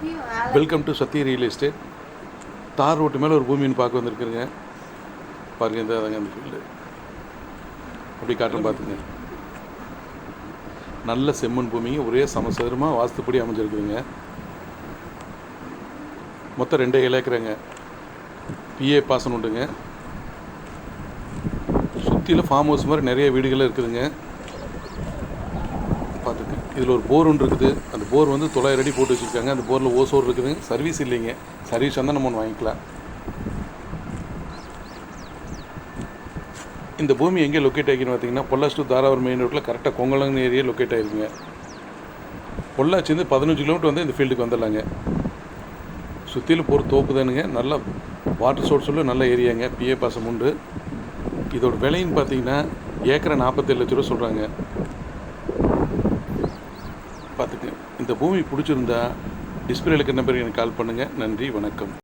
Welcome to Sathya real estate. தார் road மேலே ஒரு பூமின்னு பார்க்க வந்திருக்குறேங்க. பாருங்கள், இந்த அதாங்க அந்த ஃபீல்டு. அப்படி காட்டுறேன் பார்த்துங்க. நல்ல செம்மண் பூமிங்க, ஒரே சமசதுரமாக வாஸ்துப்படி அமைஞ்சிருக்குதுங்க. மொத்தம் 2 ஏக்கருங்க. பிஏ பாசனம் உண்டுங்க. சுற்றியில் ஃபார்ம் ஹவுஸ் மாதிரி நிறைய வீடுகள் இருக்குதுங்க. பார்த்துங்க, இதில் ஒரு போர் ஒன்று இருக்குது. அந்த போர் வந்து 900 அடி போட்டு வச்சுருக்காங்க. அந்த போரில் ஓசோர் இருக்குதுங்க. சர்வீஸ் இல்லைங்க. சர்வீஸ் வந்தால் நம்ம ஒன்று வாங்கிக்கலாம். இந்த பூமி எங்கே லொக்கேட் ஆகிக்குன்னு பார்த்தீங்கன்னா, பொள்ளாச்சி டு தாராபுரம் மெயின் ரோட்டில் கரெக்டாக கொங்கலங்க ஏரியா லொக்கேட் ஆகிருக்குங்க. பொள்ளாச்சிலேருந்து 15 கிலோமீட்டர் வந்து இந்த ஃபீல்டுக்கு வந்துடலாங்க. சுற்றிலும் போகிற தோப்பு தானுங்க. நல்ல வாட்டர் சோர்ஸ் உள்ள நல்ல ஏரியாங்க. பிஏ பாசம் உண்டு. இதோட விலைன்னு பார்த்தீங்கன்னா ஏக்கரை 47 லட்ச ரூபா சொல்கிறாங்க. பார்த்துங்க, இந்த பூமி பிடிச்சிருந்தா டிஸ்பிளேல இருக்கிற நம்பருக்கு எனக்கு கால் பண்ணுங்கள். நன்றி, வணக்கம்.